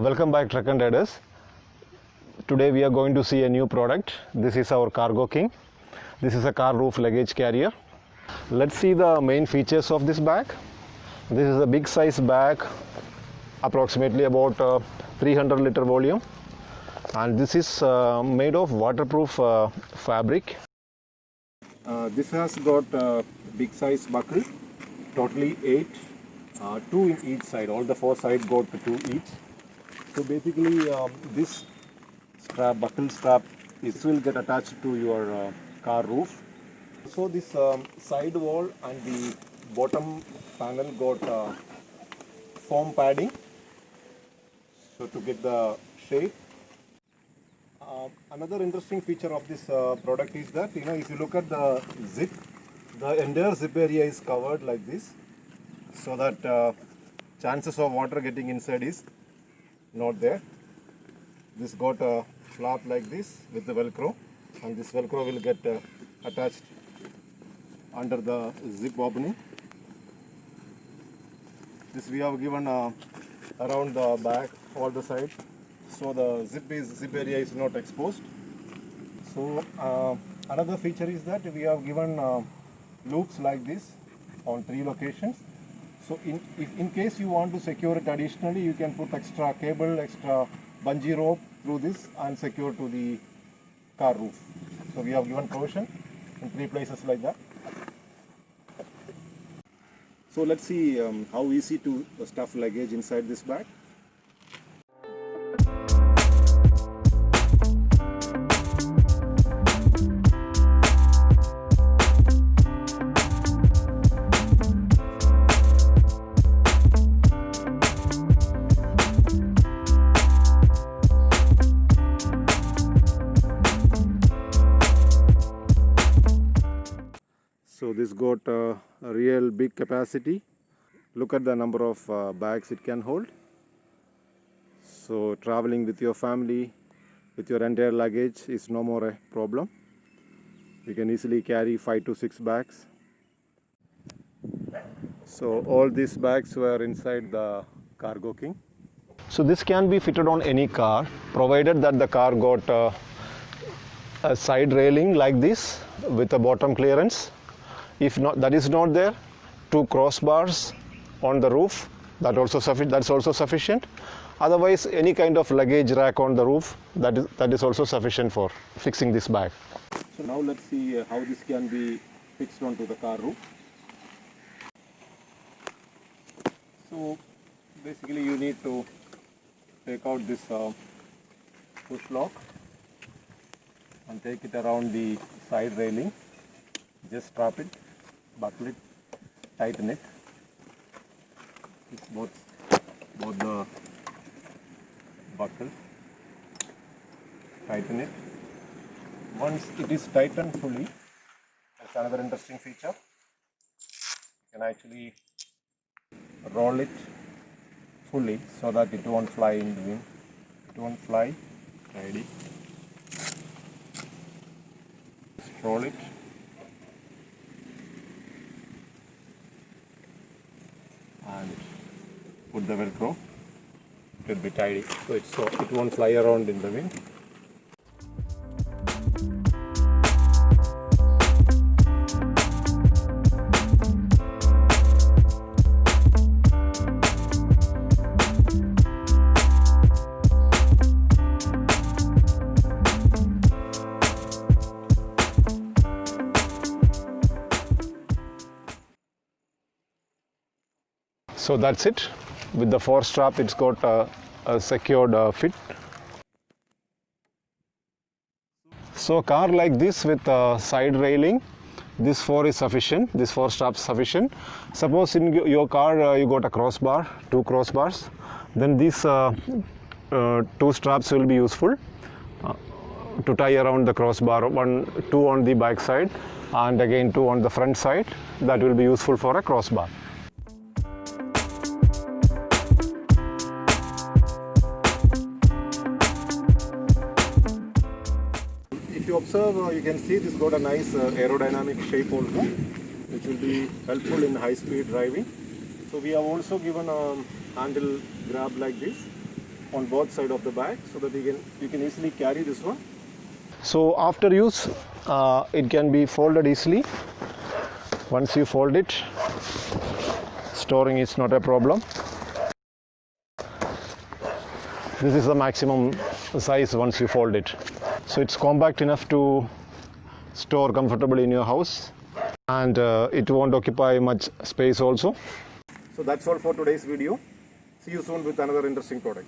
Welcome back, Truck and Riders. Today we are going to see a new product. This is our Cargo King. This is a car roof luggage carrier. Let's see the main features of this bag. This is a big size bag, approximately about 300 liter volume, and this is made of waterproof fabric. This has got a big size buckle, totally 8, 2 in each side. All the 4 sides got 2 each. So basically this strap, buckle strap, will get attached to your car roof. So this side wall and the bottom panel got foam padding, so to get the shape. Another interesting feature of this product is that, if you look at the zip, the entire zip area is covered like this, so that chances of water getting inside is not there. This got a flap like this with the velcro, and this velcro will get attached under the zip opening. This we have given around the back, all the sides, so the zip area is not exposed. So another feature is that we have given loops like this on 3 locations. So if in case you want to secure it additionally, you can put extra cable, extra bungee rope through this and secure to the car roof. So we have given provision in 3 places like that. So let's see how easy to stuff luggage inside this bag. So this got a real big capacity. Look at the number of bags it can hold. So traveling with your family, with your entire luggage is no more a problem. You can easily carry 5 to 6 bags. So all these bags were inside the Cargo King. So this can be fitted on any car, provided that the car got a side railing like this with a bottom clearance. If not, that is not there, 2 crossbars on the roof, that's also sufficient. Otherwise, any kind of luggage rack on the roof, that is also sufficient for fixing this bag. So now let's see how this can be fixed onto the car roof. So basically you need to take out this push lock and take it around the side railing. Just strap it, buckle it, tighten it. It's both the buckle. Tighten it. Once it is tightened fully, that's another interesting feature. You can actually roll it fully so that it won't fly in the wind. It won't fly. Ready. Just roll it. And put the velcro, it will be tidy, so it won't fly around in the wind. So that's it. With the 4 strap, it's got a secured fit. So car like this with side railing, this 4 is sufficient. This 4 straps sufficient. Suppose in your car you got a crossbar, 2 crossbars, then these 2 straps will be useful to tie around the crossbar. 2 on the back side and again 2 on the front side. That will be useful for a crossbar. If you observe, you can see this got a nice aerodynamic shape also, which will be helpful in high speed driving. So we have also given a handle grab like this, on both sides of the bag so that you can easily carry this one. So after use, it can be folded easily. Once you fold it, storing is not a problem. This is the maximum size once you fold it. So it's compact enough to store comfortably in your house, and it won't occupy much space also. So that's all for today's video. See you soon with another interesting product.